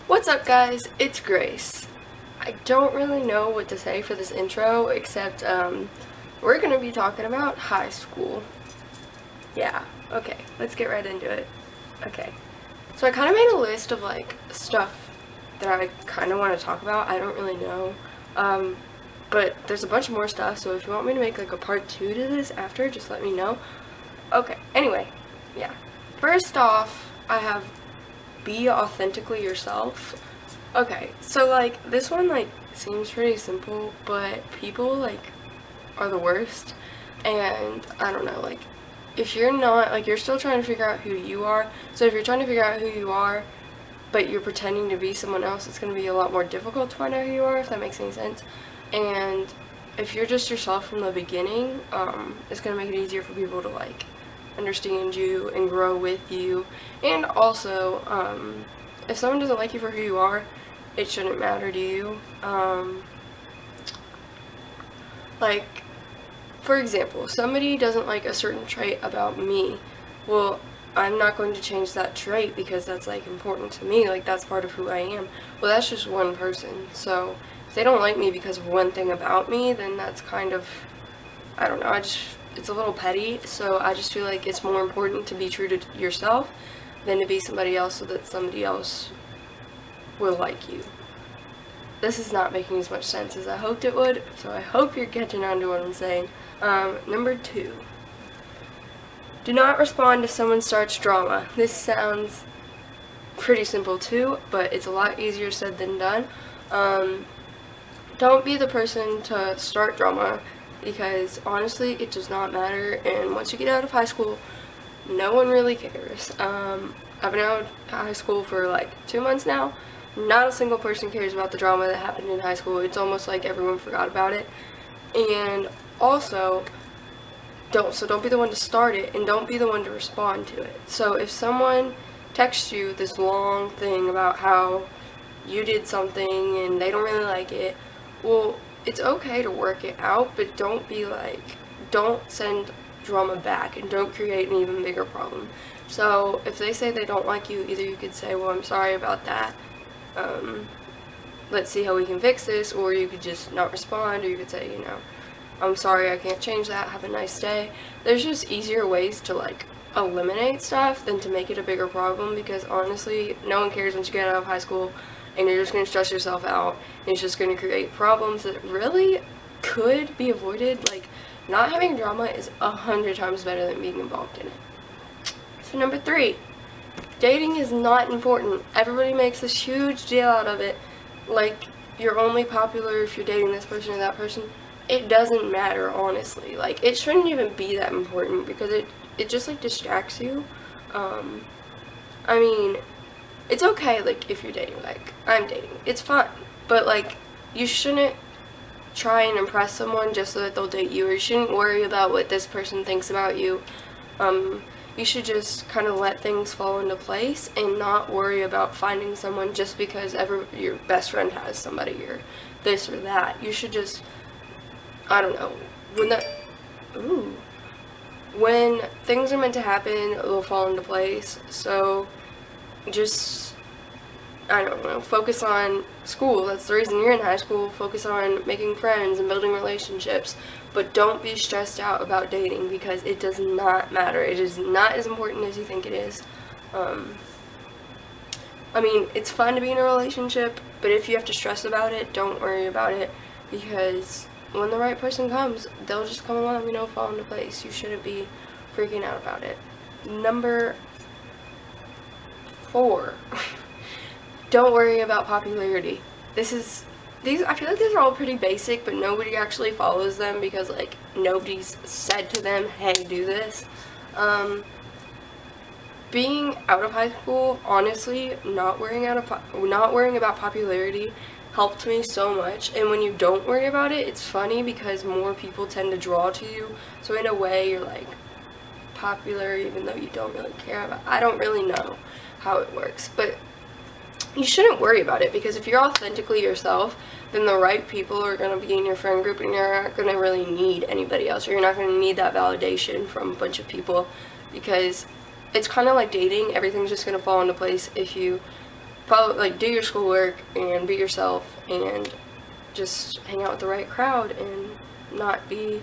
What's up, guys? It's Grace. I don't really know what to say for this intro except we're gonna be talking about high school. Yeah, okay, let's get right into it. Okay, so I kind of made a list of like stuff that I kind of want to talk about. I don't really know, but there's a bunch more stuff, so if you want me to make like a part 2 to this after, just let me know. Okay, anyway, yeah. First off, I have be authentically yourself. Okay, so like this one like seems pretty simple, but people like are the worst. And I don't know, like if you're not like you're still trying to figure out who you are. So if you're trying to figure out who you are but you're pretending to be someone else, it's going to be a lot more difficult to find out who you are, if that makes any sense. And if you're just yourself from the beginning, it's going to make it easier for people to like understand you and grow with you. And also, if someone doesn't like you for who you are, it shouldn't matter to you. Like, for example, somebody doesn't like a certain trait about me. Well, I'm not going to change that trait because that's like important to me, like that's part of who I am. Well, that's just one person. So if they don't like me because of one thing about me, then that's kind of, I don't know, it's a little petty. So I just feel like it's more important to be true to yourself than to be somebody else so that somebody else will like you. This is not making as much sense as I hoped it would, so I hope you're catching on to what I'm saying. Number 2. Do not respond if someone starts drama. This sounds pretty simple too, but it's a lot easier said than done. Don't be the person to start drama because honestly it does not matter, and once you get out of high school, no one really cares. I've been out of high school for like 2 months now. Not a single person cares about the drama that happened in high school. It's almost like everyone forgot about it. And also, don't be the one to start it, and don't be the one to respond to it. So if someone texts you this long thing about how you did something and they don't really like it, well, it's okay to work it out, but don't send drama back and don't create an even bigger problem. So if they say they don't like you, either you could say, well, I'm sorry about that, let's see how we can fix this, or you could just not respond, or you could say, I'm sorry, I can't change that, have a nice day. There's just easier ways to like eliminate stuff than to make it a bigger problem, because honestly, no one cares once you get out of high school and you're just going to stress yourself out, and it's just going to create problems that really could be avoided. Like, not having drama is 100 times better than being involved in it. So number 3, dating is not important. Everybody makes this huge deal out of it, like you're only popular if you're dating this person or that person. It doesn't matter, honestly. Like, it shouldn't even be that important because it just like distracts you. I mean, it's okay, like, if you're dating, like I'm dating, it's fine, but like you shouldn't try and impress someone just so that they'll date you, or you shouldn't worry about what this person thinks about you. You should just kind of let things fall into place and not worry about finding someone just because your best friend has somebody or this or that. You should just, I don't know, when things are meant to happen, they'll fall into place. So just, I don't know, focus on school. That's the reason you're in high school. Focus on making friends and building relationships. But don't be stressed out about dating because it does not matter. It is not as important as you think it is. I mean, it's fun to be in a relationship, but if you have to stress about it, don't worry about it, because when the right person comes, they'll just come along, fall into place. You shouldn't be freaking out about it. Number 4. Don't worry about popularity. I feel like these are all pretty basic, but nobody actually follows them because like nobody's said to them, hey, do this. Being out of high school, honestly, not worrying about popularity helped me so much. And when you don't worry about it, it's funny because more people tend to draw to you. So in a way, you're like popular even though you don't really care about. I don't really know how it works, but you shouldn't worry about it, because if you're authentically yourself, then the right people are going to be in your friend group, and you're not going to really need anybody else, or you're not going to need that validation from a bunch of people, because it's kind of like dating. Everything's just going to fall into place if you do your schoolwork and be yourself and just hang out with the right crowd and not be,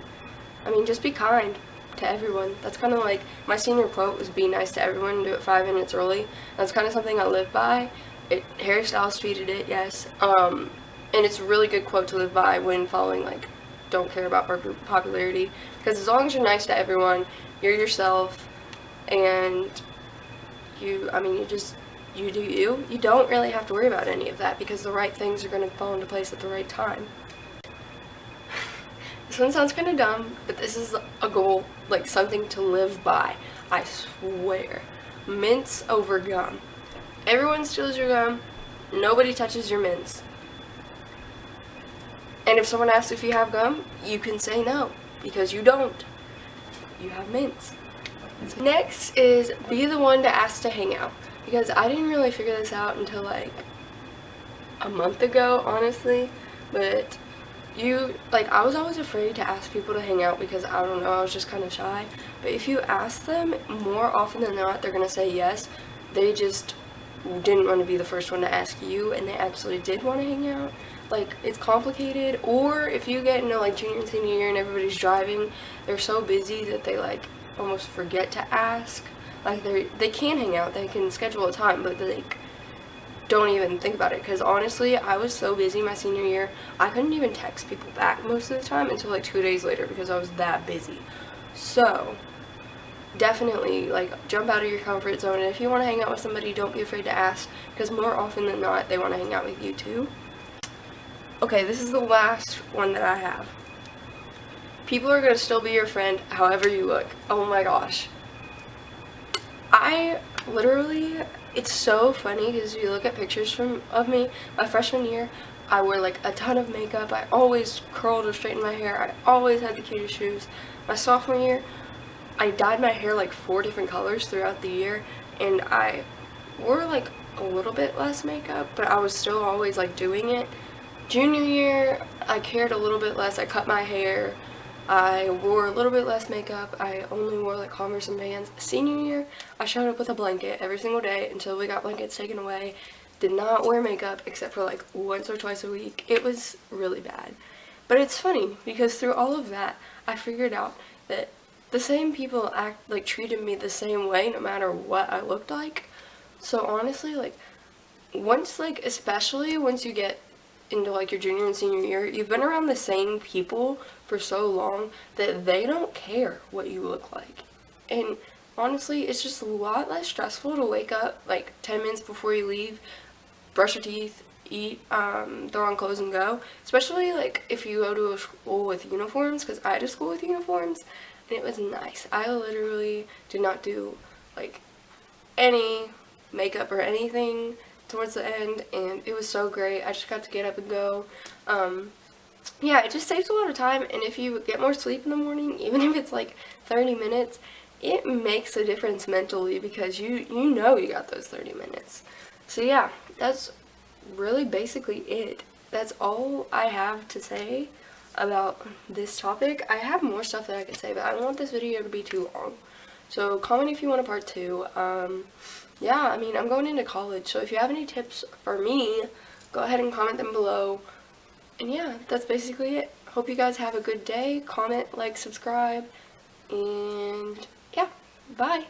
just be kind to everyone. That's kind of like my senior quote was be nice to everyone and do it 5 minutes early. That's kind of something I live by. Harry Styles tweeted it, yes. And it's a really good quote to live by when following don't care about popularity, because as long as you're nice to everyone, you're yourself, and you do you. You don't really have to worry about any of that because the right things are going to fall into place at the right time. This one sounds kind of dumb, but this is a goal, something to live by. I swear. Mints over gum. Everyone steals your gum. Nobody touches your mints. And if someone asks if you have gum, you can say no, because you don't. You have mints. Next is be the one to ask to hang out, because I didn't really figure this out until a month ago, honestly, but I was always afraid to ask people to hang out because, I don't know, I was just kind of shy. But if you ask them, more often than not, they're going to say yes. They just didn't want to be the first one to ask you, and they actually did want to hang out. It's complicated. Or if you get into junior and senior year and everybody's driving, they're so busy that they almost forget to ask. They can hang out, they can schedule a time, but they don't even think about it, because honestly, I was so busy my senior year, I couldn't even text people back most of the time until 2 days later because I was that busy. So definitely jump out of your comfort zone, and if you want to hang out with somebody, don't be afraid to ask, because more often than not, they want to hang out with you too. Okay, this is the last one that I have. People are going to still be your friend however you look. Oh my gosh. It's so funny because you look at pictures of me, my freshman year, I wore a ton of makeup, I always curled or straightened my hair, I always had the cutest shoes. My sophomore year, I dyed my hair 4 different colors throughout the year, and I wore a little bit less makeup, but I was still always doing it. Junior year, I cared a little bit less, I cut my hair, I wore a little bit less makeup, I only wore Converse and Vans. Senior year, I showed up with a blanket every single day until we got blankets taken away. Did not wear makeup except for once or twice a week. It was really bad. But it's funny because through all of that, I figured out that the same people treated me the same way no matter what I looked like. So honestly, especially once you get into your junior and senior year, you've been around the same people for so long that they don't care what you look like. And honestly, it's just a lot less stressful to wake up 10 minutes before you leave, brush your teeth, eat, throw on clothes and go. Especially if you go to a school with uniforms, because I had a school with uniforms and it was nice. I literally did not do any makeup or anything towards the end, and it was so great. I just got to get up and go. Yeah, it just saves a lot of time, and if you get more sleep in the morning, even if it's 30 minutes, it makes a difference mentally because you know you got those 30 minutes. So yeah, that's really basically it. That's all I have to say about this topic. I have more stuff that I could say, but I don't want this video to be too long. So comment if you want a part 2. Yeah, I'm going into college, so if you have any tips for me, go ahead and comment them below. And yeah, that's basically it. Hope you guys have a good day. Comment, subscribe, and yeah, bye.